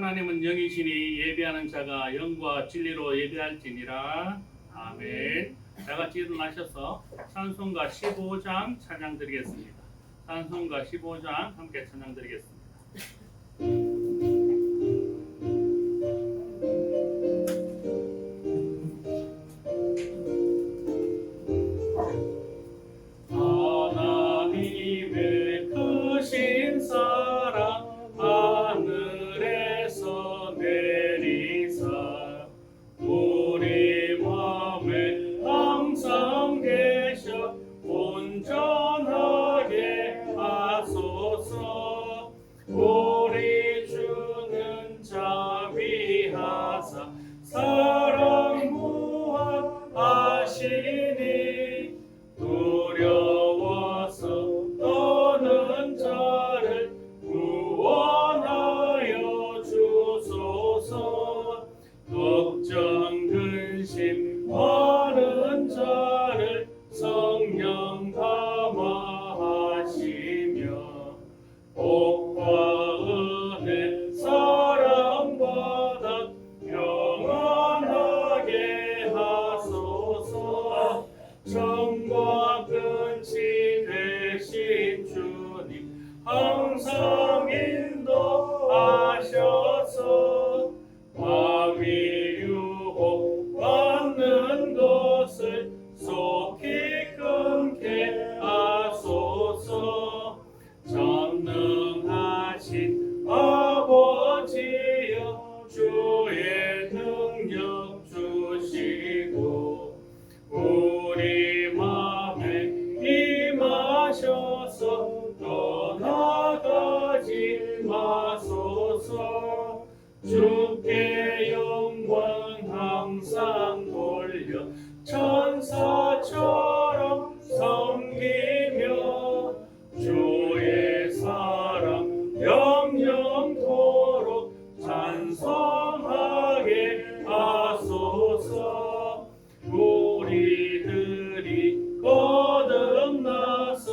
하나님은 영이시니 예배하는 자가 영과 진리로 예배할지니라. 아멘. 다 같이 일어나셔서 찬송가 15장 찬양 드리겠습니다. 찬송가 15장 함께 찬양 드리겠습니다. 하나님의 크신 사랑 하늘에서 내리사 우리 마음에 항상 계셔 온전하게 하소서. 우리 주는 자비하사 사랑 무한하시니 두려워서 떠는 자를 구원하여 주소서. 걱정 근심 많은 자를 성령 감화하시며 복과 은혜 사랑받아 평안하게 하소서. 정과 근치 되신 주님 항상 인도하셔서 마음이 유혹받는 것을 속히 끊게 하소서. 전능하신 아버지여 주의 능력 주시고 우리 마음에 임하셔서 떠나가지 마소서. 주께 영광 항상 돌려 천사처럼 섬기며 주의 사랑 영영토록 찬송하게 하소서. 우리들이 거듭나서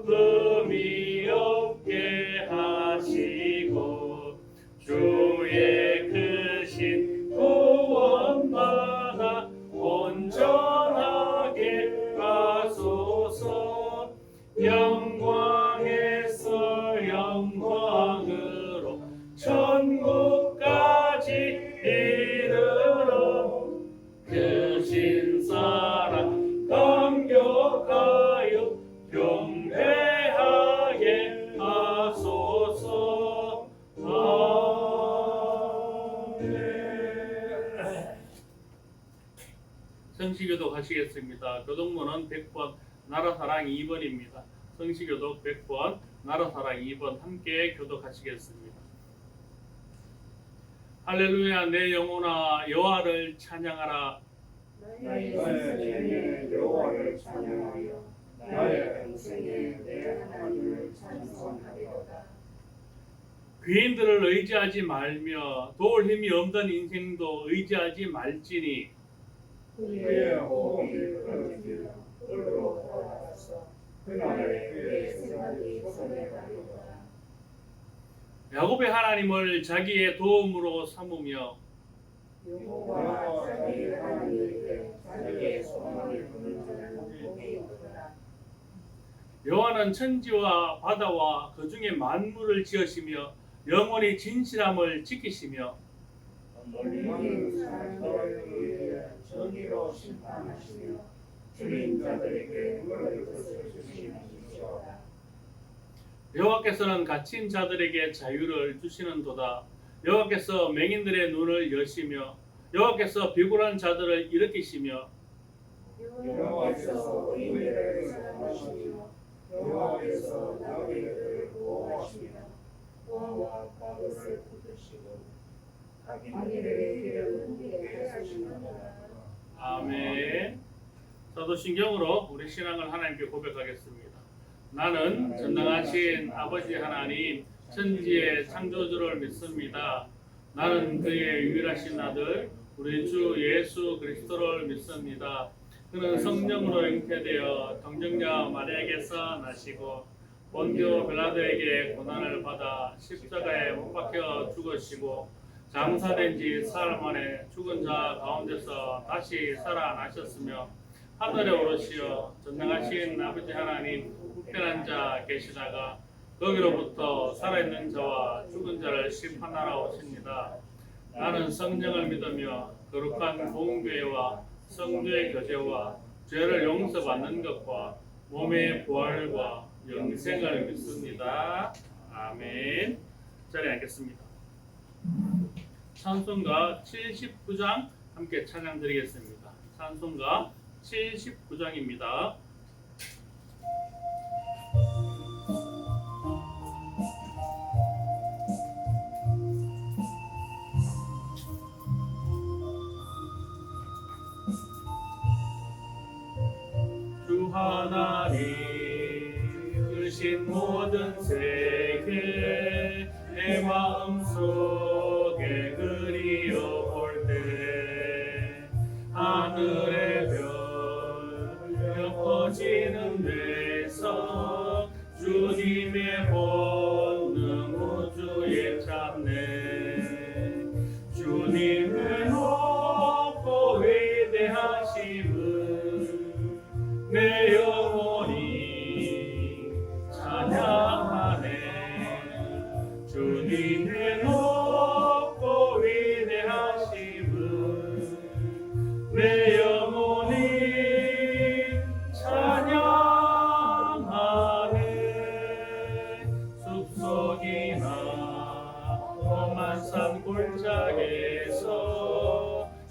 의미 없게 하시고 주의 크신 구원받아 온전하게 하소서. 영광에서 영광으로 천국까지 이르러 크신 사랑 감격하여 경배하게 하소서. 아멘. 성시교독 하시겠습니다. 교독문은 100번, 나라사랑 2번입니다. 성시교독 100번, 나라사랑 2번 함께 교독하시겠습니다. 할렐루야. 내 영혼아 여호와를 찬양하라. 나의 인생에 여호와를 찬양하여 나의 평생에 내 하나님을 찬송하리로다. 귀인들을 의지하지 말며 도울 힘이 없던 인생도 의지하지 말지니 그의 호흡이 끊어지며 홀로 돌아가서 그날에 그의 생각이 손해가리로다. 야곱의 하나님을 자기의 도움으로 삼으며 여호와 자기 하나님께 자기의 소망을 두는 자는 복이 있도다. 여호와는 천지와 바다와 그 중에 만물을 지으시며 영원히 진실함을 지키시며 모든 사람들을 위해 정의로 심판하시며 죽인 자들에게 물을 것을 주시옵소서. 여호와께서는 갇힌 자들에게 자유를 주시는도다. 여호와께서 맹인들의 눈을 여시며 여호와께서 비굴한 자들을 일으키시며 여호와께서 의인들을 사랑하시며 여호와께서 나그네들을 보호하시며 포화와 바것을 붙드시고 악인들의 길을 흔들게 하시는도다. 아멘. 사도신경으로 우리 신앙을 하나님께 고백하겠습니다. 나는 전능하신 아버지 하나님 천지의 창조주를 믿습니다. 나는 그의 유일하신 아들 우리 주 예수 그리스도를 믿습니다. 그는 성령으로 잉태되어 동정녀 마리아에게서 나시고 본디오 빌라도에게 고난을 받아 십자가에 못 박혀 죽으시고 장사된 지 사흘 만에 죽은 자 가운데서 다시 살아나셨으며 하늘에 오르시어 전능하신 아버지 하나님 우편한 자 계시다가 거기로부터 살아있는 자와 죽은 자를 심판하러 오십니다. 나는 성령을 믿으며 거룩한 공교회와 성도의 교제와 죄를 용서받는 것과 몸의 부활과 영생을 믿습니다. 아멘. 자리에 앉겠습니다. 찬송가 79장 함께 찬양드리겠습니다. 찬송가 79장입니다. 주 하나님 크신 모든 세계 내 마음속에 그리워 볼 때 하늘의 별 엎어지는 데서 주님의 본능 우주에 찾네. 주님의 높고 위대하심을 내 영혼이 찬양하네. 주님의 높고 위대하심을 내 영혼이 찬양하네. 숲속이나 험한 산 골짜기에서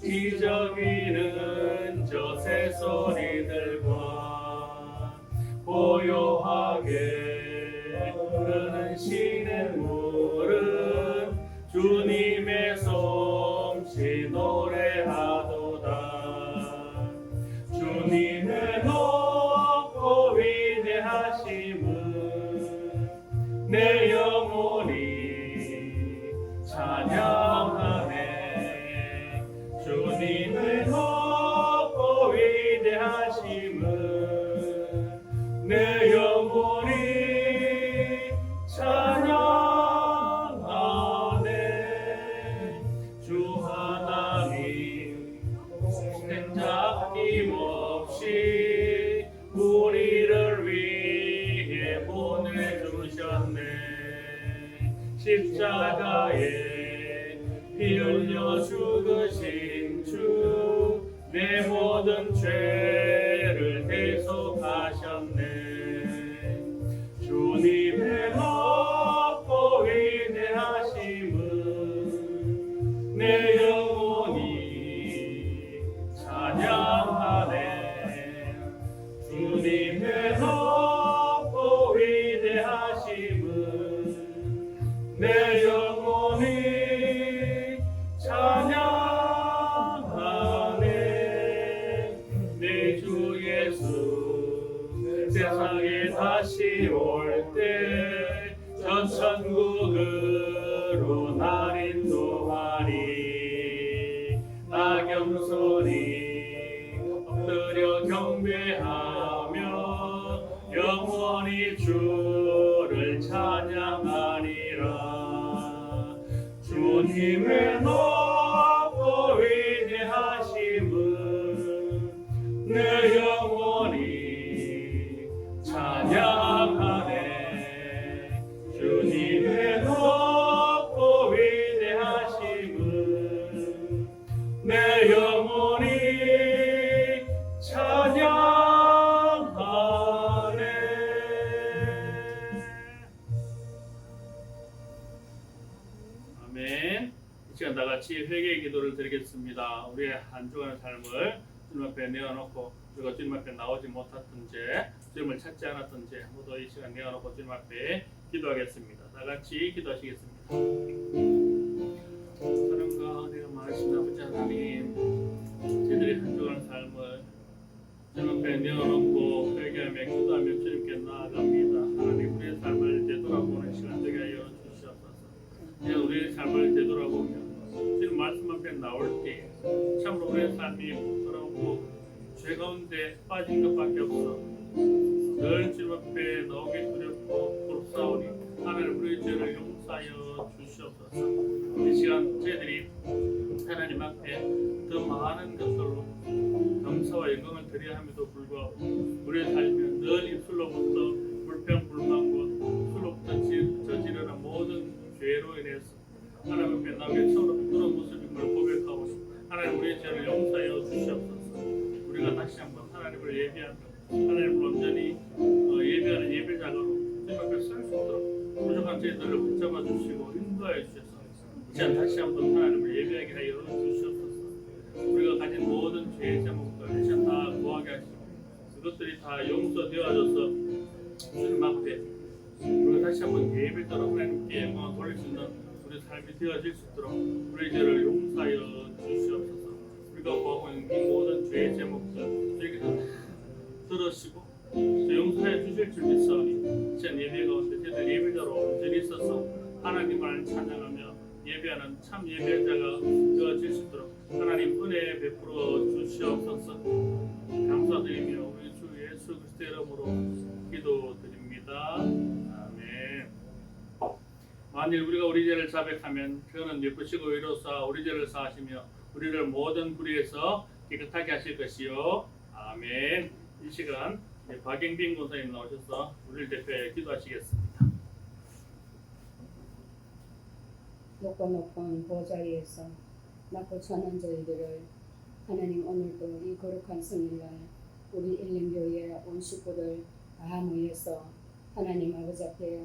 기적이는 저 새소리들과 고요하게 흐르는 시냇물은 주님의 솜씨 노래하도다. 주님의 높고 위대하심은 내 영혼이 찬양하네. 주님의 높고 위대하심은 내 영혼이 찬양하네. 주 하나님 생자 힘없이 우리를 위해 보내주셨네. 십자가에 피 흘려 죽으신 주 내 모든 죄를 대속하셨네. 주님의 높고 위대하심은 내 영혼이 찬양하네. 주님의 높고 위대하심은 내 영혼이 찬양하네. 내 주 예수 세상에 다시 올 때 저 천국으로 날 인도하리. 나경손이 엎드려 경배하며 영원히 주를 찬양하리라. 주님의 높고 위대하심은 내 영혼이 찬양하네. 주님의 높고 위대하심은 내 영혼이 찬양하네. 아멘. 이 시간 다 같이 회개의 기도를 드리겠습니다. 우리의 한 주간의 삶을 주님 앞에 내어놓고 우리가 주님 앞에 나오지 못했던 죄, 주님을 찾지 않았던 죄 모두 이 시간 내어놓고 주님 앞에 기도하겠습니다. 다 같이 기도하시겠습니다. 사랑과 은혜가 많으신 아버지 하나님, 저희들의 한 주간의 삶을 주님 앞에 내어놓고 회개하며 기도하며 주님께 나아갑니다. 하나님, 우리의 삶을 되돌아보는 시간 되게 하여 주시옵소서. 이제 우리의 삶을 되돌아보며 주님 말씀 앞에 나올 때 참으로 우리의 삶이 부끄럽고 죄 가운데 빠진 것밖에 없어 늘 주님 앞에 나오기 두렵고 부럽사오니 하나님, 우리의 죄를 용서 용서하여 주시옵소서. 이 시간 저희들이 하나님 앞에 더 많은 것으로 감사와 영광을 드려야 함에도 불구하고 우리의 삶에 늘 입술로부터 불평불만과 입술로부터 저지르는 모든 죄로 인해서 하나님 앞에 나의 처음으로 그런 모습임을 고백하고 하나님 우리의 죄를 용서하여 주시옵소서. 우리가 다시 한번 하나님을 예배하며 하나님을 온전히 예배하는 예배자로 주님 앞에 설 수 있도록 부족한 저희들을 붙잡아 주시고 인도하여 주셔서 이제 다시 한번 하나님을 예배하게 하여 주시옵소서. 우리가 가진 모든 죄의 제목들 이제 다 구하게 하시고 그것들이 다 용서되어져서 주님 앞에 우리가 다시 한번 예배자로 하나님께 영광을 돌릴 수 있는 우리 삶이 되어질 수 있도록 우리 죄를 용서하여 주시옵소서. 우리가 구하고 있는 이 모든 죄의 제목들 저에게서 들으시고 또 용서해 주실 줄 믿사오니 이제 예배 가운데 저희들 예배자로 온전히 있어서 하나님을 찬양하며 예배하는 참 예배자가 되어질 수 있도록 하나님 은혜 베풀어 주시옵소서. 감사드리며 우리 주 예수 그리스도의 이름으로 기도드립니다. 아멘. 만일 우리가 우리 죄를 자백하면 그는 예쁘시고 의로사 우리 죄를 사하시며 우리를 모든 불의에서 깨끗하게 하실 것이요. 아멘. 이 시간 박영빈 권사님 나오셔서 우리를 대표해 기도하시겠습니다. 높고 보좌위에서 낮고 천한 저희들을 하나님 오늘도 이 거룩한 성일날 우리 일림교회 온 식구들 다 모여서 하나님 아버지 앞에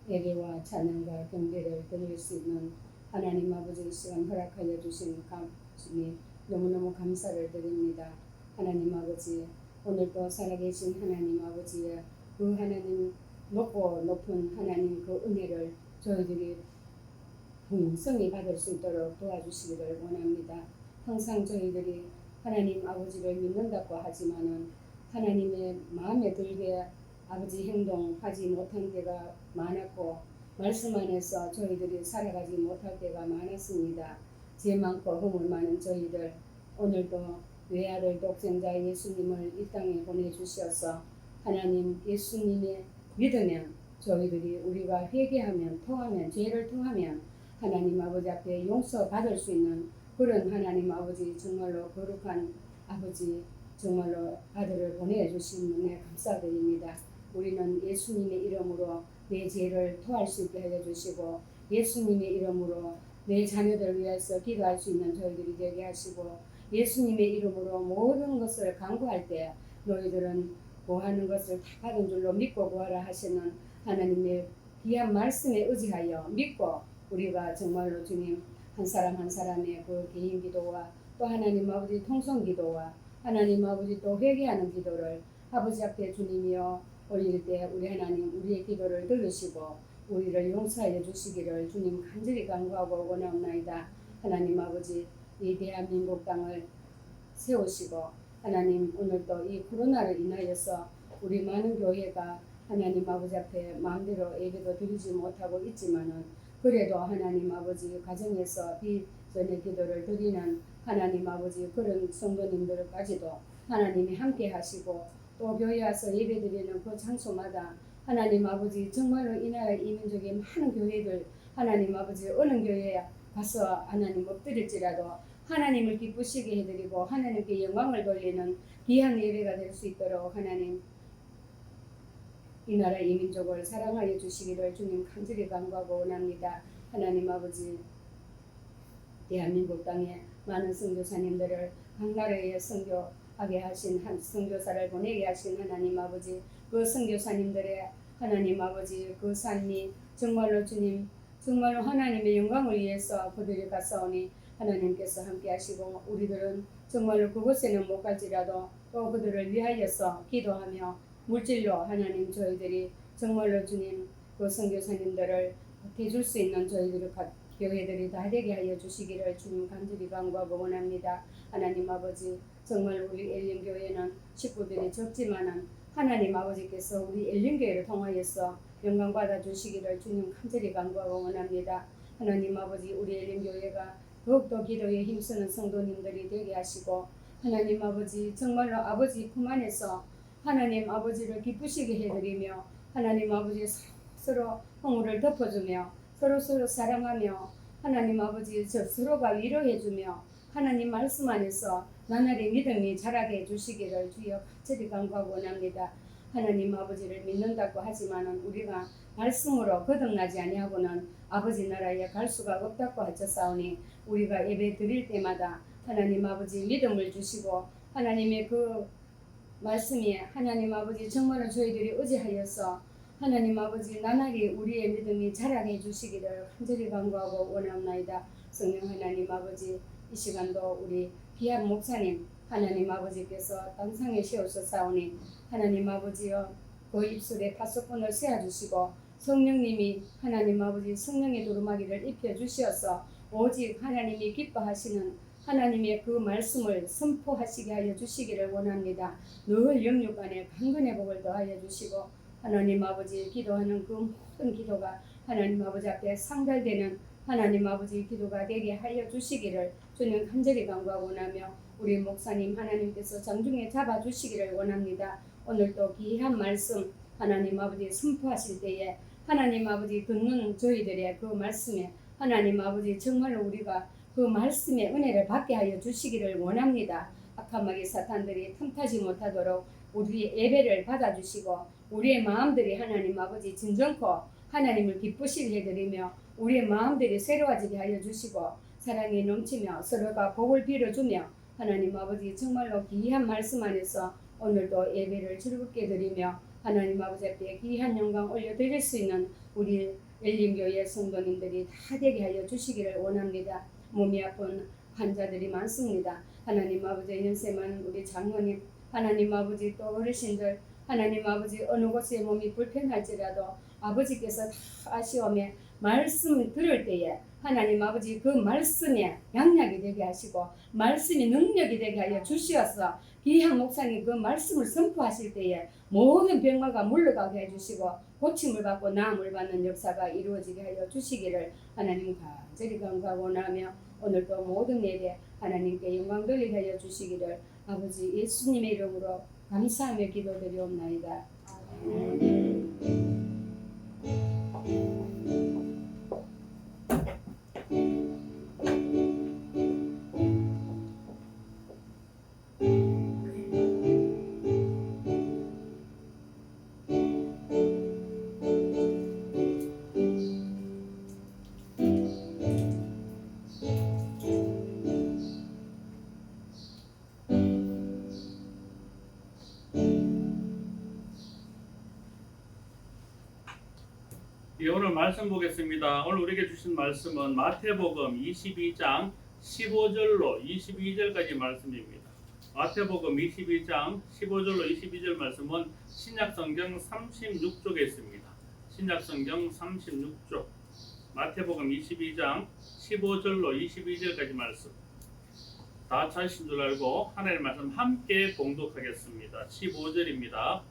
예배와 찬양과 경배를 드릴 수 있는 하나님 아버지 이 시간 허락하여 주신 감사히 너무너무 감사를 드립니다. 하나님 아버지 오늘도 살아계신 하나님 아버지의 그 하나님 높고 높은 하나님 그 은혜를 저희들이 풍성히 받을 수 있도록 도와주시기를 원합니다. 항상 저희들이 하나님 아버지를 믿는다고 하지만은 하나님의 마음에 들게 아버지 행동하지 못한 때가 많았고 말씀 안에서 저희들이 살아가지 못할 때가 많았습니다. 죄 많고 허물 많은 저희들 오늘도 외아들 독생자 예수님을 이 땅에 보내주셔서 하나님 예수님의 믿으면 저희들이 우리가 회개하면 통하면 죄를 통하면 하나님 아버지 앞에 용서받을 수 있는 그런 하나님 아버지 정말로 거룩한 아버지 정말로 아들을 보내주신 은혜 감사드립니다. 우리는 예수님의 이름으로 내 죄를 토할 수 있게 하여 주시고 예수님의 이름으로 내 자녀들 위해서 기도할 수 있는 저희들이 되게 하시고 예수님의 이름으로 모든 것을 간구할 때 너희들은 구하는 것을 다 받은 줄로 믿고 구하라 하시는 하나님의 귀한 말씀에 의지하여 믿고 우리가 정말로 주님 한 사람 한 사람의 그 개인 기도와 또 하나님 아버지 통성 기도와 하나님 아버지 또 회개하는 기도를 아버지 앞에 주님이여 올릴 때 우리 하나님 우리의 기도를 들으시고 우리를 용서하여 주시기를 주님 간절히 간구하고 원하옵나이다. 하나님 아버지 이 대한민국 땅을 세우시고 하나님 오늘도 이 코로나를 인하여서 우리 많은 교회가 하나님 아버지 앞에 마음대로 예배도 드리지 못하고 있지만은 그래도 하나님 아버지 가정에서 비전의 기도를 드리는 하나님 아버지 그런 성도님들까지도 하나님이 함께 하시고 또 교회 와서 예배 드리는 그 장소마다 하나님 아버지 정말로 이 나라 이 민족의 많은 교회들 하나님 아버지 어느 교회에 가서 하나님 엎드릴지라도 하나님을 기쁘시게 해드리고 하나님께 영광을 돌리는 귀한 예배가 될 수 있도록 하나님 이 나라 이 민족을 사랑하여 주시기를 주님 간절히 간구하고 원합니다. 하나님 아버지 대한민국 땅에 많은 선교사님들을 각 나라에 선교하게 하신 한 선교사를 보내게 하신 하나님 아버지 그 선교사님들의 하나님 아버지 그 삶이 정말로 주님 정말로 하나님의 영광을 위해서 그들이 갔사오니 하나님께서 함께 하시고 우리들은 정말로 그곳에는 못 갈지라도 또 그들을 위하여서 기도하며 물질로 하나님 저희들이 정말로 주님 그 선교사님들을 대줄 수 있는 저희들의 교회들이 다 되게 하여 주시기를 주님 간절히 간구하고 원합니다. 하나님 아버지 정말 우리 엘림교회는 식구들이 적지만은 하나님 아버지께서 우리 엘림교회를 통하여서 영광 받아 주시기를 주님 간절히 간구하고 원합니다. 하나님 아버지 우리 엘림교회가 더욱더 기도에 힘쓰는 성도님들이 되게 하시고 하나님 아버지 정말로 아버지 품 안에서 하나님 아버지를 기쁘시게 해드리며 하나님 아버지 서로 허물을 덮어주며 서로서로 사랑하며 하나님 아버지 저 서로가 위로해주며 하나님 말씀 안에서 나날이 믿음이 자라게 해주시기를 주여 간절히 간구하고 원합니다. 하나님 아버지를 믿는다고 하지만은 우리가 말씀으로 거듭나지 아니하고는 아버지 나라에 갈 수가 없다고 하셨사오니 우리가 예배 드릴 때마다 하나님 아버지 믿음을 주시고 하나님의 그 말씀이 하나님 아버지 정말로 저희들이 의지하여서 하나님 아버지 나날이 우리의 믿음이 자라게 해주시기를 간절히 간구하고 원합나이다. 성령 하나님 아버지 이 시간도 우리 귀한 목사님 하나님 아버지께서 땅상에 세우셨사오니 하나님 아버지여 그 입술에 파수꾼을 세워주시고 성령님이 하나님 아버지 성령의 두루마기를 입혀주시어서 오직 하나님이 기뻐하시는 하나님의 그 말씀을 선포하시게 하여 주시기를 원합니다. 늘 영육 안에 강건의 복을 더하여 주시고 하나님 아버지 기도하는 그 모든 기도가 하나님 아버지 앞에 상달되는 하나님 아버지 기도가 되게 하여 주시기를 주님 간절히 간구하고 나며 우리 목사님 하나님께서 장중에 잡아주시기를 원합니다. 오늘도 귀한 말씀 하나님 아버지 선포하실 때에 하나님 아버지 듣는 저희들의 그 말씀에 하나님 아버지 정말로 우리가 그 말씀의 은혜를 받게 하여 주시기를 원합니다. 악한 마귀 사탄들이 틈타지 못하도록 우리의 예배를 받아주시고 우리의 마음들이 하나님 아버지 진정코 하나님을 기쁘시게 해드리며 우리의 마음들이 새로워지게 하여 주시고 사랑이 넘치며 서로가 복을 빌어주며 하나님 아버지 정말로 귀한 말씀 안에서 오늘도 예배를 즐겁게 드리며 하나님 아버지 앞에 귀한 영광 올려드릴 수 있는 우리 엘림교회 성도님들이 다 되게 하여 주시기를 원합니다. 몸이 아픈 환자들이 많습니다. 하나님 아버지 연세 많은 우리 장로님 하나님 아버지 또 어르신들 하나님 아버지 어느 곳에 몸이 불편할지라도 아버지께서 다 아시오며 말씀 들을 때에 하나님 아버지 그 말씀에 양약이 되게 하시고 말씀이 능력이 되게 하여 주시어서 귀한 목사님 그 말씀을 선포하실 때에 모든 병마가 물러가게 해주시고 고침을 받고 나음을 받는 역사가 이루어지게 하여 주시기를 하나님 간절히 간구하고 나며 오늘도 모든 예배 하나님께 영광 돌리게 하여 주시기를 아버지 예수님의 이름으로 감사하며 기도드리옵나이다. 예, 오늘 말씀 보겠습니다. 오늘 우리에게 주신 말씀은 마태복음 22장 15절로 22절까지 말씀입니다. 마태복음 22장 15절로 22절 말씀은 신약성경 36쪽에 있습니다. 신약성경 36쪽 마태복음 22장 15절로 22절까지 말씀 다 찾으신 줄 알고 하나님의 말씀 함께 봉독하겠습니다. 15절입니다.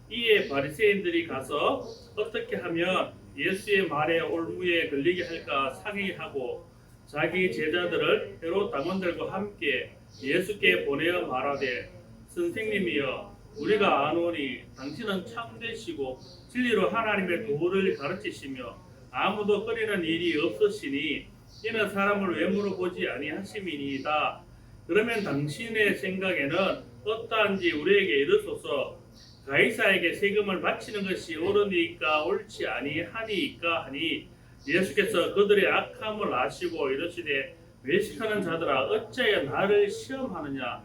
이에 바리새인들이 가서 어떻게 하면 예수의 말에 올무에 걸리게 할까 상의하고 자기 제자들을 헤롯 당원들과 함께 예수께 보내어 말하되 선생님이여 우리가 아노니 당신은 참되시고 진리로 하나님의 도를 가르치시며 아무도 꺼리는 일이 없으시니 이는 사람을 외모로 보지 아니하심이니이다. 그러면 당신의 생각에는 어떠한지 우리에게 이르소서. 가이사에게 세금을 바치는 것이 옳으니까 옳지 아니하니까 하니 예수께서 그들의 악함을 아시고 이르시되 외식하는 자들아 어찌하여 나를 시험하느냐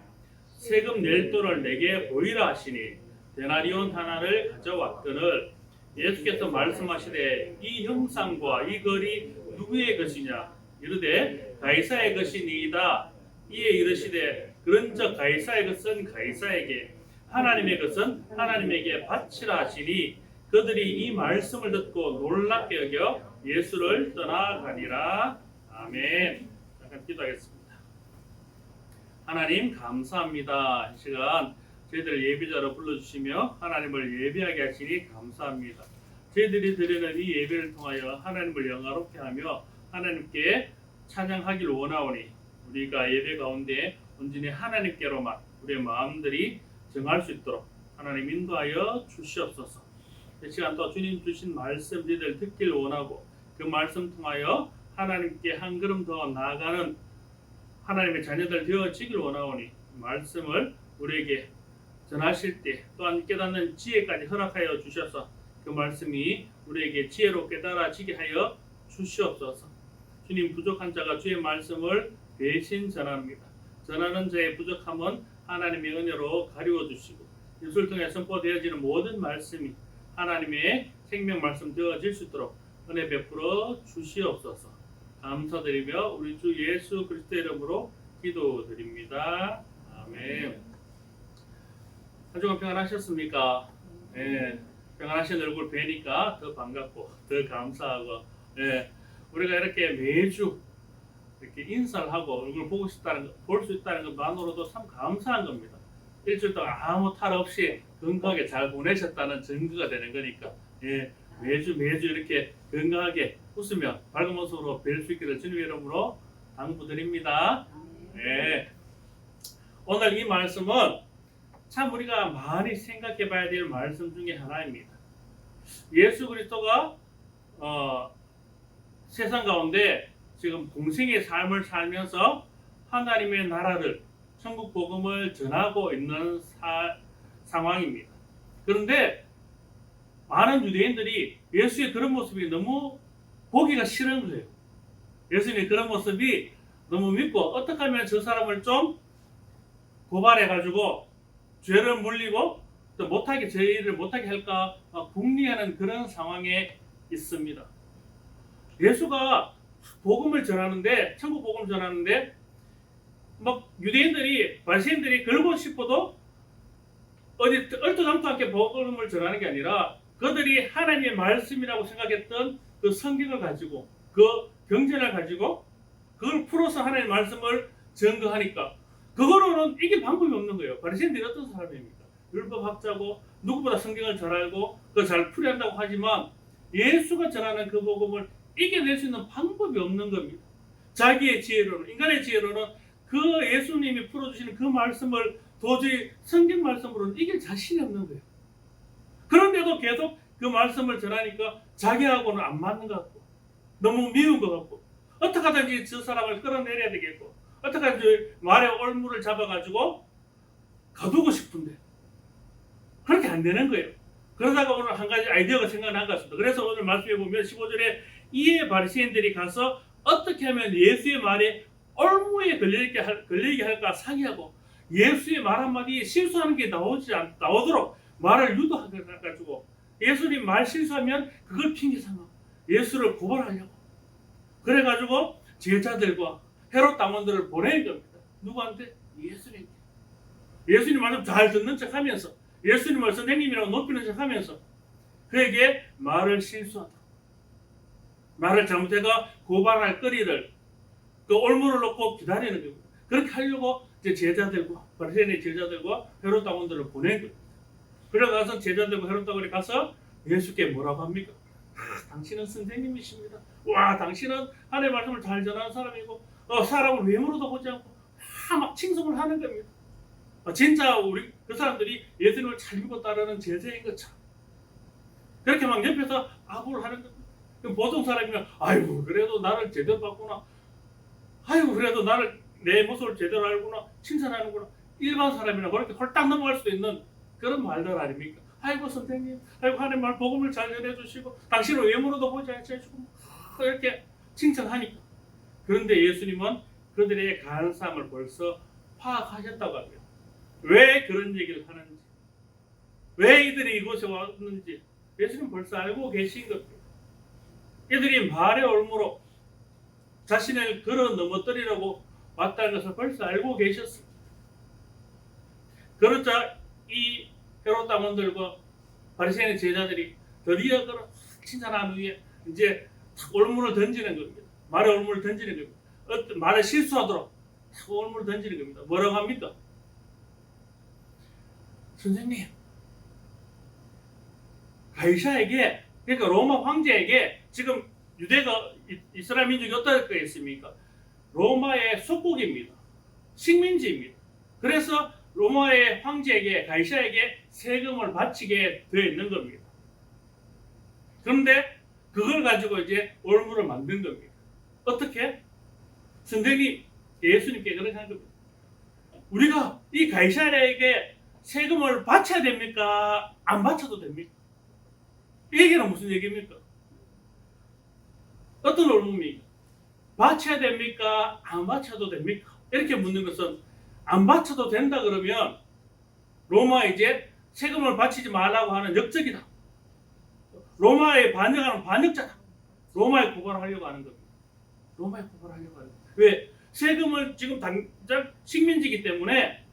세금 낼 돈을 내게 보이라 하시니 데나리온 하나를 가져왔거늘 예수께서 말씀하시되 이 형상과 이 글이 누구의 것이냐 이르되 가이사의 것이니이다. 이에 이르시되 그런즉 가이사의 것은 가이사에게 하나님의 것은 하나님에게 바치라 하시니 그들이 이 말씀을 듣고 놀랍게 여겨 예수를 떠나가니라. 아멘. 잠깐 기도하겠습니다. 하나님 감사합니다. 이 시간 저희들 예배자로 불러주시며 하나님을 예배하게 하시니 감사합니다. 저희들이 드리는 이 예배를 통하여 하나님을 영화롭게 하며 하나님께 찬양하기를 원하오니 우리가 예배 가운데 온전히 하나님께로만 우리의 마음들이 정할 수 있도록 하나님 인도하여 주시옵소서. 이 시간 또 주님 주신 말씀 저희들 듣길 원하고 그 말씀 통하여 하나님께 한 걸음 더 나아가는 하나님의 자녀들 되어지길 원하오니 말씀을 우리에게 전하실 때 또한 깨닫는 지혜까지 허락하여 주셔서 그 말씀이 우리에게 지혜로 깨달아지게 하여 주시옵소서. 주님, 부족한 자가 주의 말씀을 대신 전합니다. 전하는 자의 부족함은 하나님의 은혜로 가리워 주시고 예수를 통해 선포되어지는 모든 말씀이 하나님의 생명 말씀 되어질 수 있도록 은혜 베풀어 주시옵소서. 감사드리며 우리 주 예수 그리스도 이름으로 기도드립니다. 아멘. 한 주간 평안하셨습니까? 예, 평안하신 얼굴 뵈니까 더 반갑고 더 감사하고, 예, 우리가 이렇게 매주 이렇게 인사를 하고 얼굴 보고 싶다는 볼 수 있다는 것만으로도 참 감사한 겁니다. 일주일 동안 아무 탈 없이 건강하게 잘 보내셨다는 증거가 되는 거니까, 예, 매주 이렇게 건강하게 웃으며 밝은 모습으로 뵐 수 있기를 주님의 이름으로 당부드립니다. 예. 오늘 이 말씀은 참 우리가 많이 생각해 봐야 될 말씀 중에 하나입니다. 예수 그리스도가 세상 가운데 지금 공생의 삶을 살면서 하나님의 나라를, 천국 복음을 전하고 있는 상황입니다. 그런데 많은 유대인들이 예수의 그런 모습이 너무 보기가 싫은 거예요. 예수님의 그런 모습이 너무 믿고 어떻게 하면 저 사람을 좀 고발해가지고 죄를 물리고 또 못하게 저희를 못하게 할까 궁리하는 그런 상황에 있습니다. 예수가 복음을 전하는데, 천국 복음을 전하는데 막 유대인들이, 바리새인들이 걸고 싶어도 어디 얼토당토하게 복음을 전하는 게 아니라 그들이 하나님의 말씀이라고 생각했던 그 성경을 가지고, 그 경전을 가지고 그걸 풀어서 하나님의 말씀을 증거하니까 그거로는 이길 방법이 없는 거예요. 바리새인들이 어떤 사람입니까? 율법학자고 누구보다 성경을 잘 알고 그걸 잘 풀이한다고 하지만 예수가 전하는 그 복음을 이겨낼 수 있는 방법이 없는 겁니다. 자기의 지혜로는, 인간의 지혜로는 그 예수님이 풀어주시는 그 말씀을 도저히 성경 말씀으로는 이길 자신이 없는 거예요. 그런데도 계속 그 말씀을 전하니까 자기하고는 안 맞는 것 같고 너무 미운 것 같고 어떻게 하든지 저 사람을 끌어내려야 되겠고 어떻게 하든지 말의 올무를 잡아가지고 가두고 싶은데 그렇게 안 되는 거예요. 그러다가 오늘 한 가지 아이디어가 생각난 것 같습니다. 그래서 오늘 말씀해 보면 15절에 이에 바리새인들이 가서 어떻게 하면 예수의 말에 올무에 걸리게 할까 상의하고 예수의 말 한마디에 실수하는 게 나오도록 말을 유도해가지고 예수님 말 실수하면 그걸 핑계 삼아 예수를 고발하려고 그래가지고 제자들과 헤롯 당원들을 보낸 겁니다. 누구한테? 예수님께. 예수님 말씀 잘 듣는 척하면서 예수님을 선생님이라고 높이는 척하면서 그에게 말을 실수하다, 말을 잘못해가 고발할 거리를 그 올무를 놓고 기다리는 겁니다. 그렇게 하려고 이제 제자들과 바리새인의 제자들과 헤롯 당원들을 보낸 겁니다. 그래가서 제자들과 헤롯 당원이 가서 예수께 뭐라고 합니까? 당신은 선생님이십니다. 와, 당신은 하나님의 말씀을 잘 전하는 사람이고 사람을 외모로도 보지 않고 막 칭송을 하는 겁니다. 진짜 우리 그 사람들이 예수님을 잘 믿고 따르는 제자인 것처럼 그렇게 막 옆에서 아부를 하는 겁니다. 보통 사람이면 아이고 그래도 나를 제대로 봤구나, 아이고 그래도 나를 내 모습을 제대로 알구나, 칭찬하는구나, 일반 사람이나 그렇게 홀딱 넘어갈 수도 있는 그런 말들 아닙니까? 아이고 선생님, 아이고 하나님 말 복음을 잘 전해주시고 당신을 외모로도 보지 않으시고 이렇게 칭찬하니까. 그런데 예수님은 그들의 간사함을 벌써 파악하셨다고 합니다. 왜 그런 얘기를 하는지, 왜 이들이 이곳에 왔는지 예수님 벌써 알고 계신 겁니다. 이들이 말의 올무로 자신을 걸어 넘어뜨리려고 왔다는 것을 벌써 알고 계셨습니다. 그러자 이 헤롯 당원들과 바리새인의 제자들이 드디어 그런 칭찬한 후에 이제 올무를 던지는 겁니다. 말의 올무를 던지는 겁니다. 말을 실수하도록 올무를 던지는 겁니다. 뭐라고 합니까? 선생님, 가이사에게, 그러니까 로마 황제에게 지금 유대가 이스라엘 민족이 어떻겠습니까? 로마의 속국입니다. 식민지입니다. 그래서 로마의 황제에게, 가이사에게 세금을 바치게 되어 있는 겁니다. 그런데 그걸 가지고 이제 올무를 만든 겁니다. 어떻게? 선생님, 예수님께 그렇게 한 겁니다. 우리가 이 가이사랴에게 세금을 바쳐야 됩니까? 안 바쳐도 됩니까? 이 얘기는 무슨 얘기입니까? 어떤 올무입니까? 바쳐야 됩니까? 안 바쳐도 됩니까? 이렇게 묻는 것은 안 바쳐도 된다 그러면 로마에 이제 세금을 바치지 말라고 하는 역적이다. 로마에 반역하는 반역자다. 로마에 고발하려고 하는 겁니다. 로마에 고발하려고 하는 겁니다. 왜? 세금을 지금 당장 식민지이기 때문에,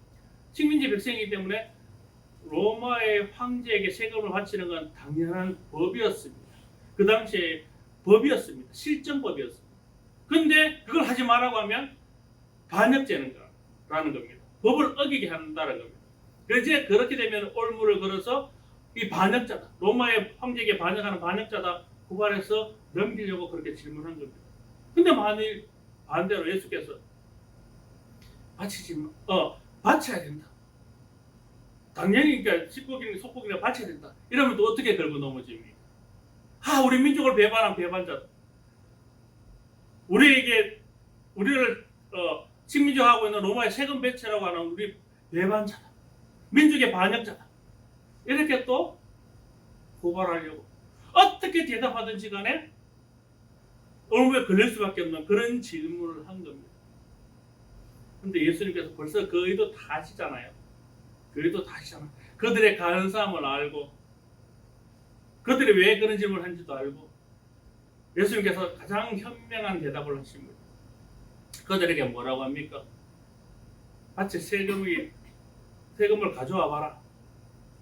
식민지 백성이기 때문에 로마의 황제에게 세금을 바치는 건 당연한 법이었습니다. 그 당시에 법이었습니다. 실정법이었습니다. 근데 그걸 하지 말라고 하면 반역죄라는 겁니다. 법을 어기게 한다는 겁니다. 그래서 그렇게 되면 올무를 걸어서 이 반역자다, 로마의 황제에게 반역하는 반역자다 고발해서 넘기려고 그렇게 질문한 겁니다. 근데 만일 반대로 예수께서 바쳐야 된다. 당연히 그러니까 식국이나 속국이나 바쳐야 된다. 이러면 또 어떻게 걸고 넘어집니까? 우리 민족을 배반한 배반자다. 우리를 식민지화하고 있는 로마의 세금 배치라고 하는 우리 배반자다. 민족의 반역자다. 이렇게 또 고발하려고 어떻게 대답하든지 간에 올무에 걸릴 수밖에 없는 그런 질문을 한 겁니다. 그런데 예수님께서 벌써 그 의도 다 아시잖아요. 그 의도 다 아시잖아요. 그들의 간사함을 알고 그들이 왜 그런 질문을 한지도 알고 예수님께서 가장 현명한 대답을 하십니다. 그들에게 뭐라고 합니까? 마치 세금을 가져와 봐라.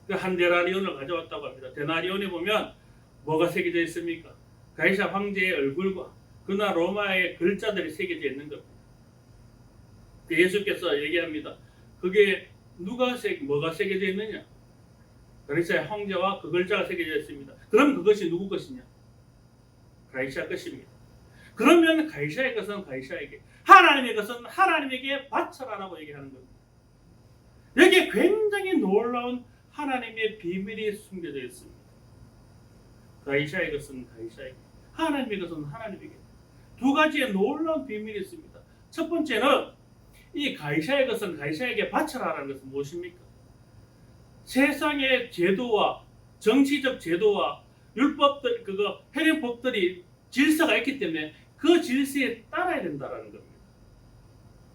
그 한 데나리온을 가져왔다고 합니다. 데나리온에 보면 뭐가 새겨져 있습니까? 가이사 황제의 얼굴과 그날 로마의 글자들이 새겨져 있는 겁니다. 예수께서 얘기합니다. 그게 뭐가 새겨져 있느냐? 가이사의 황제와 그 글자가 새겨져 있습니다. 그럼 그것이 누구 것이냐? 가이사 것입니다. 그러면 가이사의 것은 가이사에게, 하나님의 것은 하나님에게 바쳐라라고 얘기하는 겁니다. 여기에 굉장히 놀라운 하나님의 비밀이 숨겨져 있습니다. 가이사의 것은 가이사에게, 하나님의 것은 하나님에게. 두 가지의 놀라운 비밀이 있습니다. 첫 번째는 이 가이사의 것은 가이사에게 바쳐라라는 것은 무엇입니까? 세상의 제도와 정치적 제도와 율법들, 현행법들이 질서가 있기 때문에 그 질서에 따라야 된다는 겁니다.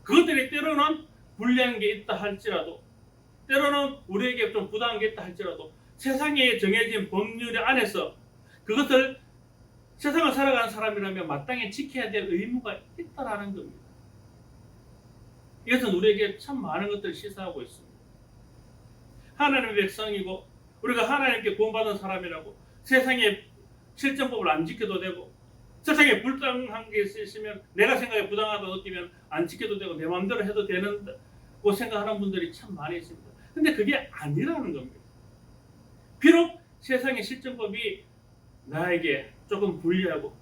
그것들이 때로는 불리한 게 있다 할지라도, 때로는 우리에게 좀 부당한 게 있다 할지라도 세상에 정해진 법률 안에서 그것을 세상을 살아가는 사람이라면 마땅히 지켜야 될 의무가 있다라는 겁니다. 이것은 우리에게 참 많은 것들을 시사하고 있습니다. 하나님의 백성이고 우리가 하나님께 구원받은 사람이라고 세상의 실정법을 안 지켜도 되고, 세상에 불당한 게 있으면 내가 생각에 부당하다고 느끼면 안 지켜도 되고 내 마음대로 해도 되는다고 생각하는 분들이 참 많이 있습니다. 근데 그게 아니라는 겁니다. 비록 세상의 실정법이 나에게 조금 불리하고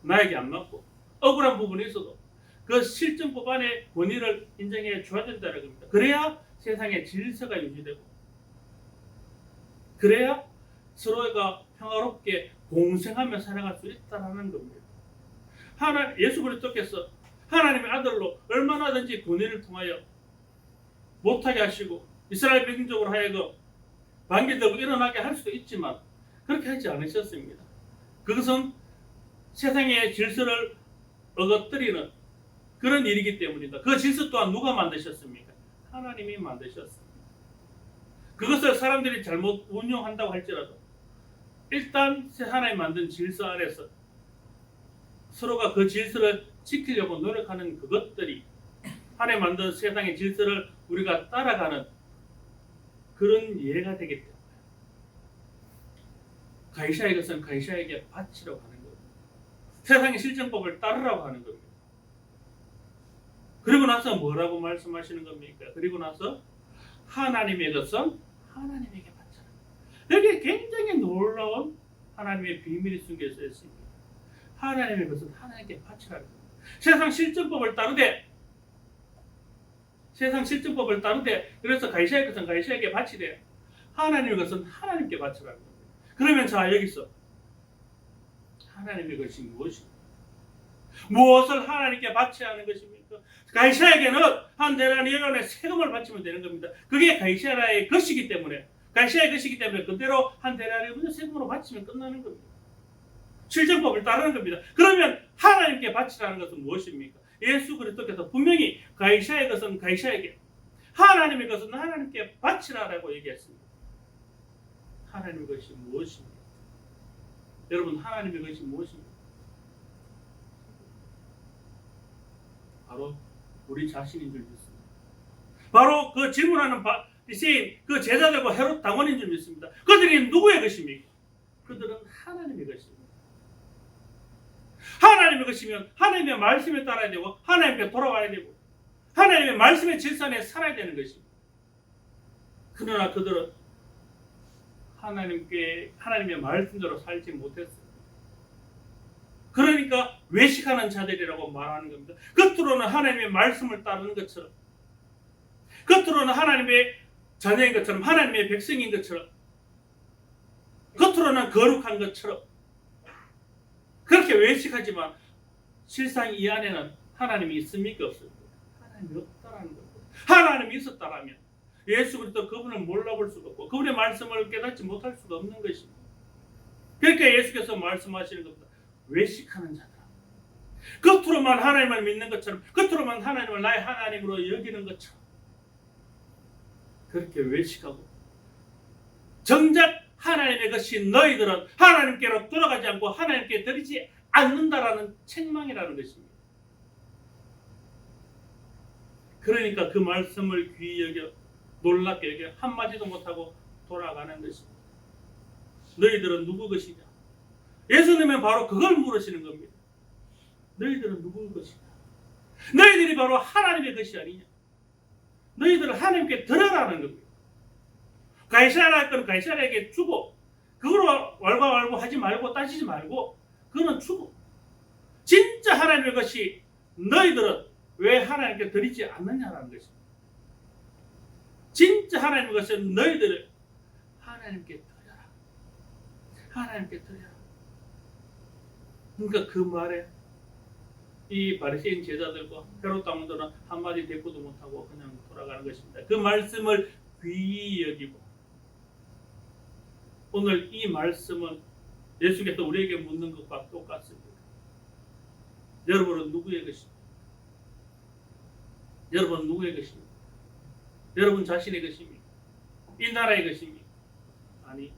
나에게 안 맞고 억울한 부분이 있어도 그 실정법 안에 권위를 인정해 줘야 된다는 겁니다. 그래야 세상의 질서가 유지되고, 그래야 서로가 평화롭게 공생하며 살아갈 수 있다는 겁니다. 예수 그리스도께서 하나님의 아들로 얼마나든지 권위를 통하여 못하게 하시고 이스라엘 백성적으로 하여금 반기들고 일어나게 할 수도 있지만 그렇게 하지 않으셨습니다. 그것은 세상의 질서를 어거뜨리는 그런 일이기 때문이다. 그 질서 또한 누가 만드셨습니까? 하나님이 만드셨습니다. 그것을 사람들이 잘못 운용한다고 할지라도 일단 하나님 만든 질서 안에서 서로가 그 질서를 지키려고 노력하는 그것들이 하나님 만든 세상의 질서를 우리가 따라가는 그런 예가 되기 때문에 가이사의 것은 가이사에게 바치라고 하는 겁니다. 세상의 실정법을 따르라고 하는 겁니다. 그리고 나서 뭐라고 말씀하시는 겁니까? 그리고 나서 하나님의 것은 하나님에게 바쳐라. 여기에 굉장히 놀라운 하나님의 비밀이 숨겨져 있습니다. 하나님의 것은 하나님께 바치라는 겁니다. 세상 실정법을 따르되 그래서 가이사의 것은 가이사에게 바치되 하나님의 것은 하나님께 바치라는 겁니다. 그러면 자 여기서 하나님의 것이 무엇입니까? 무엇을 하나님께 바쳐야 하는 것입니까? 가이사에게는 한 데나리온의 세금을 바치면 되는 겁니다. 그게 가이사라의 것이기 때문에, 가이사의 것이기 때문에 그대로 한 데나리온의 세금으로 바치면 끝나는 겁니다. 실정법을 따르는 겁니다. 그러면 하나님께 바치라는 것은 무엇입니까? 예수 그리스도께서 분명히 가이사의 것은 가이사에게, 하나님의 것은 하나님께 바치라라고 얘기했습니다. 하나님의 것이 무엇입니까? 여러분, 하나님의 것이 무엇입니까? 바로 우리 자신인 줄 믿습니다. 바로 그 질문하는 바리새인 그 제자들과 헤롯 당원인 줄 믿습니다. 그들이 누구의 것입니까? 그들은 하나님의 것입니다. 하나님의 것이면 하나님의 말씀에 따라야 되고 하나님께 돌아와야 되고 하나님의 말씀의 질서에 살아야 되는 것입니다. 그러나 그들은 하나님의 말씀대로 살지 못했어요. 그러니까 외식하는 자들이라고 말하는 겁니다. 겉으로는 하나님의 말씀을 따르는 것처럼, 겉으로는 하나님의 자녀인 것처럼, 하나님의 백성인 것처럼, 겉으로는 거룩한 것처럼 그렇게 외식하지만 실상 이 안에는 하나님이 있습니까? 없습니까? 하나님이 없다라는 겁니다. 하나님이 있었다라면 예수 그리스도 그분을 몰라볼 수가 없고 그분의 말씀을 깨닫지 못할 수가 없는 것입니다. 그러니까 예수께서 말씀하시는 겁니다. 외식하는 자들아, 겉으로만 하나님을 믿는 것처럼, 겉으로만 하나님을 나의 하나님으로 여기는 것처럼 그렇게 외식하고 정작 하나님의 것이 너희들은 하나님께로 돌아가지 않고 하나님께 드리지 않는다라는 책망이라는 것입니다. 그러니까 그 말씀을 귀히 여겨 놀랍게 여겨 한마디도 못하고 돌아가는 것입니다. 너희들은 누구 것이냐? 예수님은 바로 그걸 물으시는 겁니다. 너희들은 누구 것이냐? 너희들이 바로 하나님의 것이 아니냐? 너희들은 하나님께 드려라는 겁니다. 가이사라 할 건 가이사라에게 주고 그거로 왈가왈부 하지 말고 따지지 말고 그거는 주고 진짜 하나님의 것이 너희들은 왜 하나님께 드리지 않느냐라는 것입니다. 진짜 하나님의 것은 너희들을 하나님께 드려라. 하나님께 드려라. 그러니까 그 말에 이 바리새인 제자들과 헤롯 당원들은 한마디 대꾸도 못하고 그냥 돌아가는 것입니다. 그 말씀을 귀히 여기고 오늘 이 말씀은 예수께서 우리에게 묻는 것과 똑같습니다. 여러분은 누구의 것입니까? 여러분은 누구의 것입니까? 여러분 자신의 것입니까? 이 나라의 것입니까? 아니,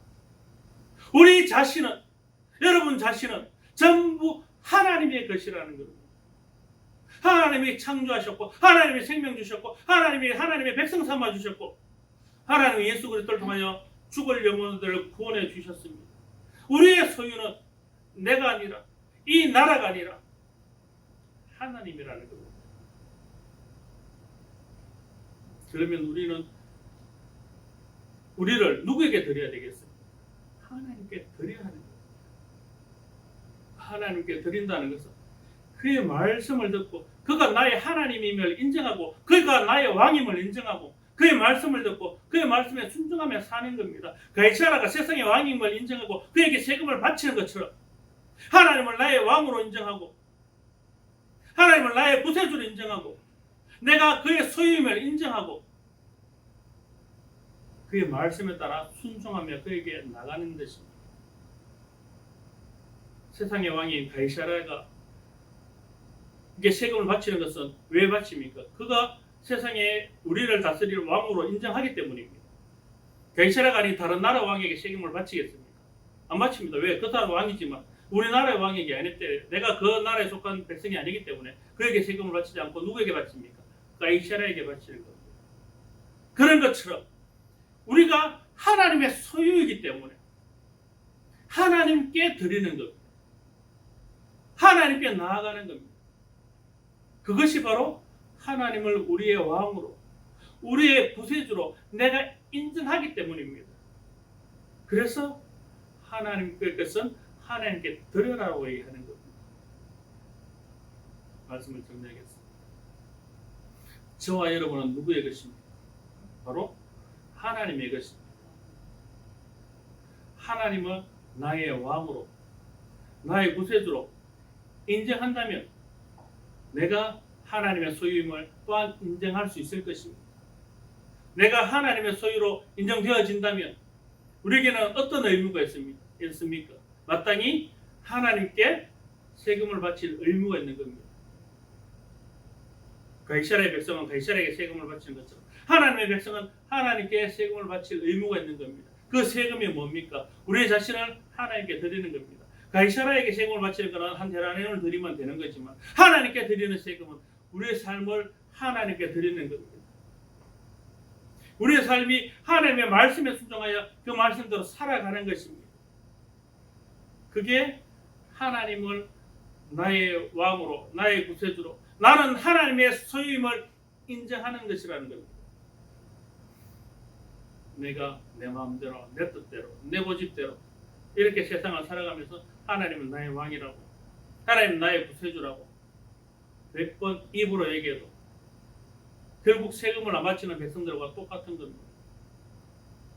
우리 자신은, 여러분 자신은 전부 하나님의 것이라는 겁니다. 하나님이 창조하셨고 하나님이 생명 주셨고 하나님의 백성 삼아 주셨고 하나님이 예수 그리스도를 통하여 죽을 영혼들을 구원해 주셨습니다. 우리의 소유는 내가 아니라 이 나라가 아니라 하나님이라는 겁니다. 그러면 우리를 누구에게 드려야 되겠습니까? 하나님께 드려야 하는 거예요. 하나님께 드린다는 것은 그의 말씀을 듣고 그가 나의 하나님임을 인정하고 그가 나의 왕임을 인정하고 그의 말씀을 듣고 그의 말씀에 순종하며 사는 겁니다. 가이사라가 세상의 왕임을 인정하고 그에게 세금을 바치는 것처럼 하나님을 나의 왕으로 인정하고 하나님을 나의 구세주로 인정하고 내가 그의 소유임을 인정하고 그의 말씀에 따라 순종하며 그에게 나가는 것입니다. 세상의 왕인 가이사라가 이게 세금을 바치는 것은 왜 바칩니까? 그가 세상에 우리를 다스릴 왕으로 인정하기 때문입니다. 가이사라가 아닌 다른 나라 왕에게 세금을 바치겠습니까? 안 바칩니다. 왜? 그 사람 왕이지만 우리나라의 왕에게 아닐 때 내가 그 나라에 속한 백성이 아니기 때문에 그에게 세금을 바치지 않고 누구에게 바칩니까? 가이사라에게 바치는 겁니다. 그런 것처럼 우리가 하나님의 소유이기 때문에 하나님께 드리는 겁니다. 하나님께 나아가는 겁니다. 그것이 바로 하나님을 우리의 왕으로 우리의 구세주로 내가 인정하기 때문입니다. 그래서 하나님의 것은 하나님께 드려라고 얘기하는 겁니다. 말씀을 정리하겠습니다. 저와 여러분은 누구의 것입니까? 바로 하나님의 것입니다. 하나님은 나의 왕으로 나의 구세주로 인정한다면 내가 하나님의 소유임을 또한 인정할 수 있을 것입니다. 내가 하나님의 소유로 인정되어진다면 우리에게는 어떤 의무가 있습니까? 마땅히 하나님께 세금을 바칠 의무가 있는 겁니다. 가이사라의 백성은 가이사라에게 세금을 바치는 것처럼 하나님의 백성은 하나님께 세금을 바칠 의무가 있는 겁니다. 그 세금이 뭡니까? 우리 자신을 하나님께 드리는 겁니다. 가이사라에게 세금을 바치는 것은 한 데나리온을 드리면 되는 거지만 하나님께 드리는 세금은 우리의 삶을 하나님께 드리는 겁니다. 우리의 삶이 하나님의 말씀에 순종하여 그 말씀대로 살아가는 것입니다. 그게 하나님을 나의 왕으로, 나의 구세주로, 나는 하나님의 소유임을 인정하는 것이라는 겁니다. 내가 내 마음대로, 내 뜻대로, 내 고집대로 이렇게 세상을 살아가면서 하나님은 나의 왕이라고, 하나님은 나의 구세주라고 100번 입으로 얘기해도 결국 세금을 안 바치는 백성들과 똑같은 겁니다.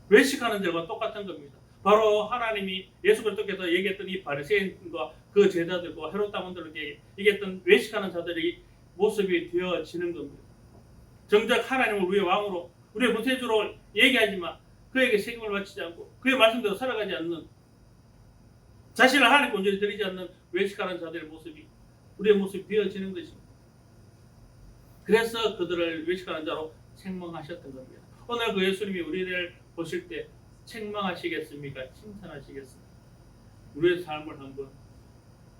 외식하는 자들과 똑같은 겁니다. 바로 하나님이 예수 그리스도께서 얘기했던 이 바리새인과 그 제자들과 헤롯 당원들에게 얘기했던 외식하는 자들의 모습이 되어지는 겁니다. 정작 하나님을 우리의 왕으로, 우리의 구세주로 얘기하지만 그에게 세금을 바치지 않고 그의 말씀대로 살아가지 않는, 자신을 하나님께 온전히 드리지 않는 외식하는 자들의 모습이 우리의 모습이 되어지는 것입니다. 그래서 그들을 외식하는 자로 책망하셨던 겁니다. 오늘 그 예수님이 우리를 보실 때 책망하시겠습니까? 칭찬하시겠습니까? 우리의 삶을 한번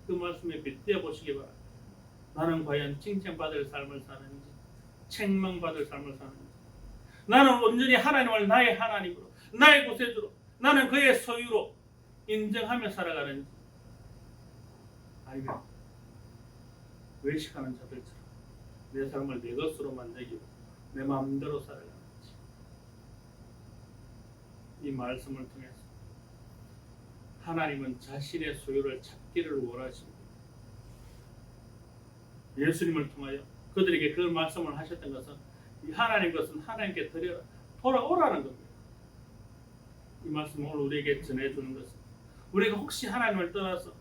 그 말씀에 빗대어 보시기 바랍니다. 나는 과연 칭찬받을 삶을 사는지, 책망받을 삶을 사는지, 나는 온전히 하나님을 나의 하나님으로, 나의 구세주로, 나는 그의 소유로 인정하며 살아가는지, 아니면 외식하는 자들처럼 내 삶을 내 것으로만 여기고 내 마음대로 살아가는지, 이 말씀을 통해서 하나님은 자신의 소유를 찾기를 원하십니다. 예수님을 통하여 그들에게 그 말씀을 하셨던 것은 이 하나님 것은 하나님께 드려라, 돌아오라는 겁니다. 이 말씀을 오늘 우리에게 전해주는 것은 우리가 혹시 하나님을 떠나서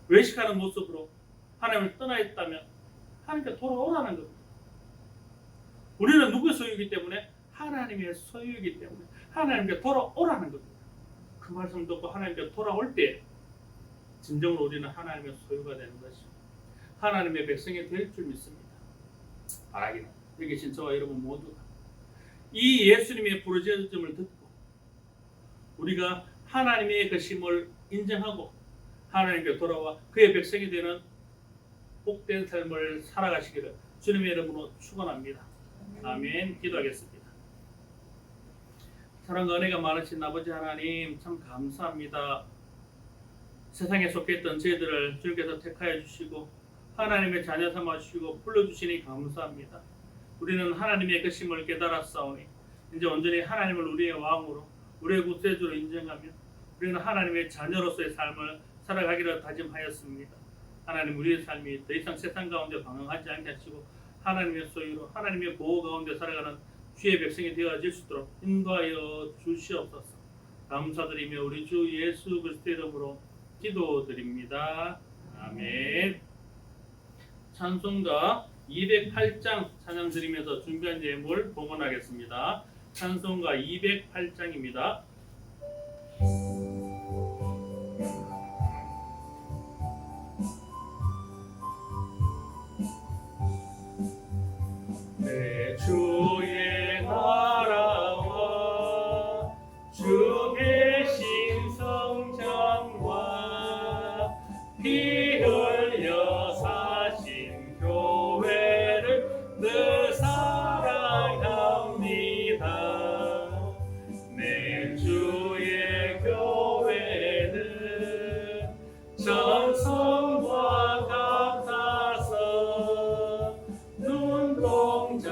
외식하는 모습으로 하나님을 떠나 있다면 하나님께 돌아오라는 겁니다. 우리는 누구의 소유이기 때문에? 하나님의 소유이기 때문에 하나님께 돌아오라는 겁니다. 그 말씀 듣고 하나님께 돌아올 때 진정으로 우리는 하나님의 소유가 되는 것입니다. 하나님의 백성이 될 줄 믿습니다. 바라기는 여기 계신 저와 여러분 모두가 이 예수님의 부르짖음을 듣고 우리가 하나님의 것임을 인정하고 하나님께 돌아와 그의 백성이 되는 복된 삶을 살아가시기를 주님의 이름으로 축원합니다. 아멘. 기도하겠습니다. 사랑과 은혜가 많으신 아버지 하나님, 참 감사합니다. 세상에 속했던 저희들을 주님께서 택하여 주시고 하나님의 자녀 삼아 주시고 불러주시니 감사합니다. 우리는 하나님의 것임을 깨달았사오니 이제 온전히 하나님을 우리의 왕으로, 우리의 구세주로 인정하며 우리는 하나님의 자녀로서의 삶을 살아가기를 다짐하였습니다. 하나님, 우리의 삶이 더 이상 세상 가운데 방황하지 않게 하시고 하나님의 소유로 하나님의 보호 가운데 살아가는 주의 백성이 되어질 수 있도록 인도하여 주시옵소서. 감사드리며 우리 주 예수 그리스도의 이름으로 기도드립니다. 아멘. 찬송가 208장 찬양 드리면서 준비한 예물 봉헌하겠습니다. 찬송가 208장입니다. 내 주의 나라와 주 계신 성전과 피 흘려 사신 교회를 늘 사랑합니다. 내 주의 교회는 전성과 같아서 눈동자같이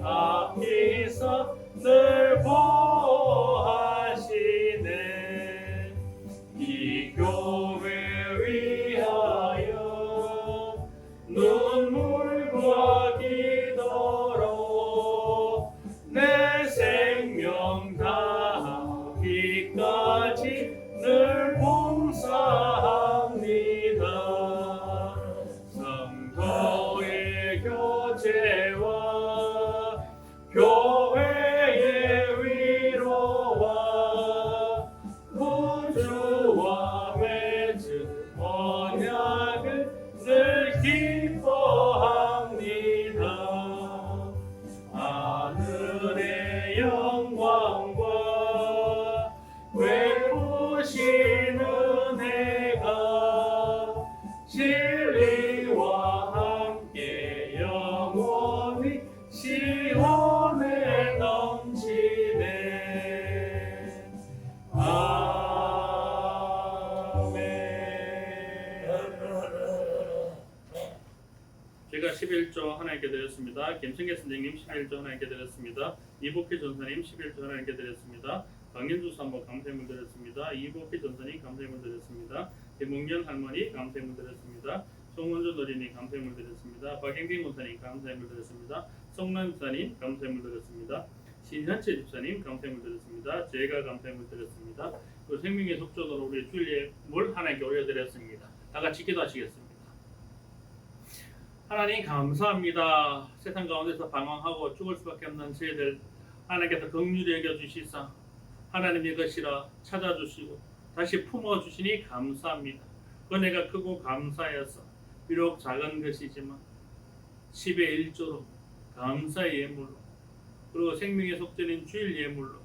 앞에서 늘 보호하시네. 이 교회 위하여 눈물과 기도로 내 생명 다하기까지 늘 봉사하네. 11조 하나님께 드렸습니다. 김승계 선생님 11조 하나님께 드렸습니다. 이복희 전사님 11조 하나님께 드렸습니다. 강현주 사모 감사님을 드렸습니다. 이복희 전사님 감사님을 드렸습니다. 김웅년 할머니 감사님을 드렸습니다. 송원준 어린이 감사님을 드렸습니다. 박영빈 권사님 감사님을 드렸습니다. 성남 집사님 감사님을 드렸습니다. 신현채 집사님 감사님을 드렸습니다. 제가 감사님을 드렸습니다. 그 생명의 속전으로 우리 주일에 뭘 하나님께 올려드렸습니다. 다 같이 기도하시겠습니다. 하나님 감사합니다. 세상 가운데서 방황하고 죽을 수밖에 없는 저희들 하나님께서 긍휼히 여겨주시사 하나님의 것이라 찾아주시고 다시 품어주시니 감사합니다. 은혜가 크고 감사해서 비록 작은 것이지만 10의 1조로 감사의 예물로 그리고 생명의 속전인 주일 예물로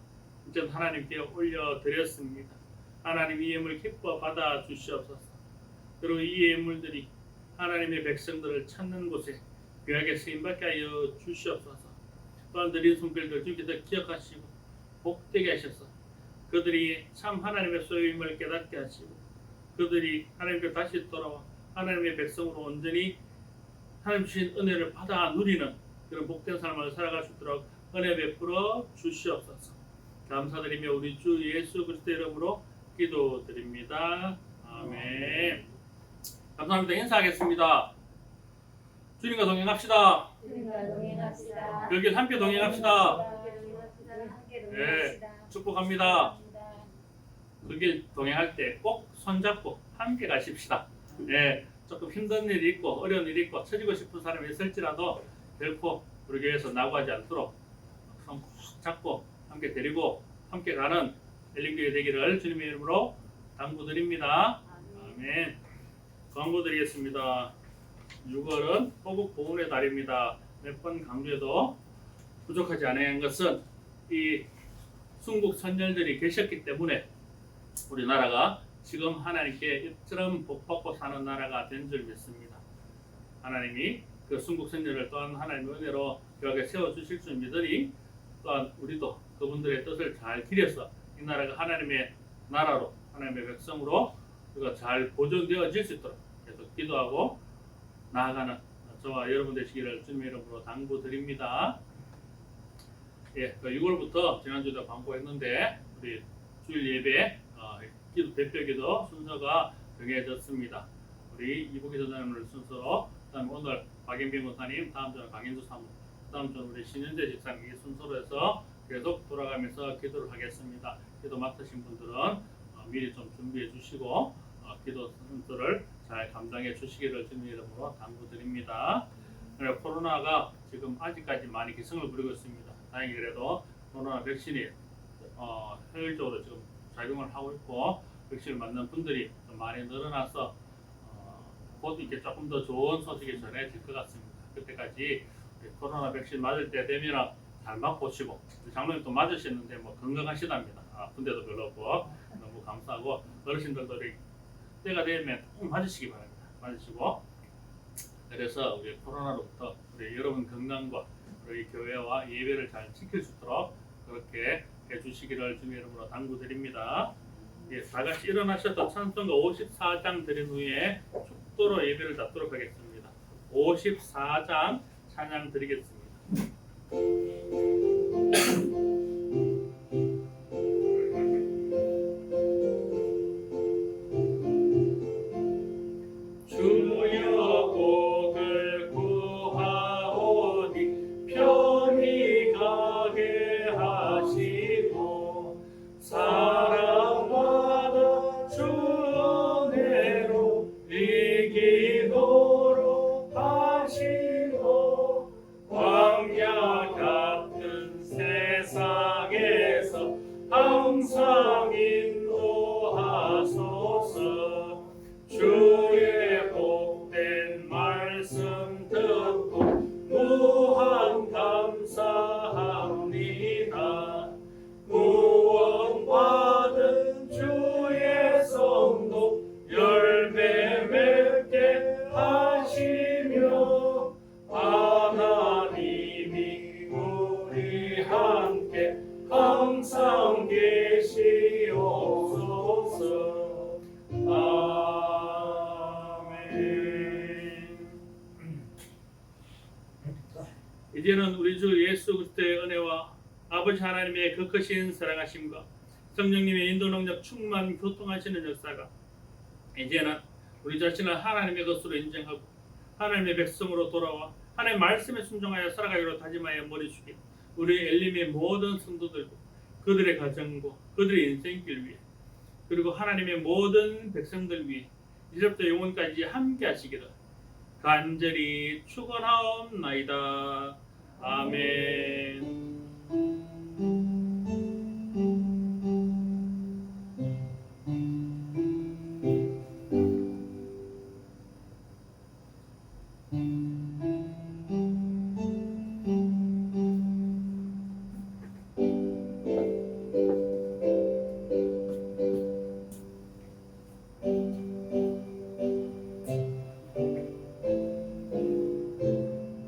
이제 하나님께 올려드렸습니다. 하나님 이 예물 기뻐 받아 주시옵소서. 그리고 이 예물들이 하나님의 백성들을 찾는 곳에 귀하게 쓰임받게 하여 주시옵소서. 또한 드린 손길들 주께서 기억하시고 복되게 하셔서 그들이 참 하나님의 소유임을 깨닫게 하시고 그들이 하나님께 다시 돌아와 하나님의 백성으로 온전히 하나님 주신 은혜를 받아 누리는 그런 복된 삶을 살아갈 수 있도록 은혜 베풀어 주시옵소서. 감사드리며 우리 주 예수 그리스도 이름으로 기도드립니다. 아멘. 감사합니다. 인사하겠습니다. 주님과 동행합시다. 주님과 동행합시다. 그 길 함께 동행합시다. 함께 네, 동행합시다. 축복합니다. 그 길 동행할 때 꼭 손잡고 함께 가십시다. 네, 조금 힘든 일이 있고 어려운 일이 있고 처지고 싶은 사람이 있을지라도 결코 우리 교회에서 나고하지 않도록 손 꼭 잡고 함께 데리고 함께 가는 엘린교회 되기를 주님의 이름으로 당부드립니다. 아멘. 광고 드리겠습니다. 6월은 호국 보훈의 달입니다. 몇 번 강조해도 부족하지 않은 것은 이 순국 선열들이 계셨기 때문에 우리나라가 지금 하나님께 이처럼 복받고 사는 나라가 된 줄 믿습니다. 하나님이 그 순국 선열을 또한 하나님의 은혜로 벽에 세워주실 줄 믿으니 또한 우리도 그분들의 뜻을 잘 기려서 이 나라가 하나님의 나라로 하나님의 백성으로 그가 잘 보존되어질 수 있도록 계속 기도하고 나아가는 저와 여러분 되시기를 주님의 이름으로 당부드립니다. 예, 6월부터 지난주에도 광고했는데 우리 주일 예배 기도 대표기도 순서가 정해졌습니다. 우리 이복희 전사님을 순서로, 그다음 오늘 박영빈 목사님, 다음 주는 강인수 사무, 다음 주는 우리 신현재 집사님 이 순서로 해서 계속 돌아가면서 기도를 하겠습니다. 기도 맡으신 분들은 미리 좀 준비해 주시고 기도 순서를 잘 감당해 주시기를 주님의 이름으로 당부드립니다. 코로나가 지금 아직까지 많이 기승을 부리고 있습니다. 다행히 그래도 코로나 백신이 효율적으로 지금 작용을 하고 있고 백신을 맞는 분들이 좀 많이 늘어나서 곧 이렇게 조금 더 좋은 소식이 전해질 것 같습니다. 그때까지 코로나 백신 맞을 때 되면 잘 맞고시고 장로님도 맞으셨는데 뭐 건강하시답니다. 아픈 데도 별로 없고 너무 감사하고 어르신들도 때가 되면 꼭 맞으시기 바랍니다. 맞으시고 그래서 우리 코로나로부터 우리 여러분 건강과 우리 교회와 예배를 잘 지킬 수 있도록 그렇게 해주시기를 주님의 이름으로 당부드립니다. 예, 다 같이 일어나셔서 찬송가 54장 드린 후에 축도로 예배를 갖도록 하겠습니다. 54장 찬양 드리겠습니다. 항상 인도하소서. 주의 복된 말씀 듣고 무한 감사합니다. 구원받은 주의 성도 열매 맺게 하시며 하나님이 우리 함께 항상 계시옵소서. 아멘. 이제는 우리 주 예수 그리스도의 은혜와 아버지 하나님의 그 크신 사랑하심과 성령님의 인도 능력 충만 교통하시는 역사가 이제는 우리 자신을 하나님의 것으로 인정하고 하나님의 백성으로 돌아와 하나님의 말씀에 순종하여 살아가기로 다짐하여 머리숙인 우리 엘림의 모든 성도들과 그들의 가정과 그들의 인생길 위해 그리고 하나님의 모든 백성들 위해 이제부터 영원까지 함께 하시기를 간절히 축원하옵나이다. 아멘.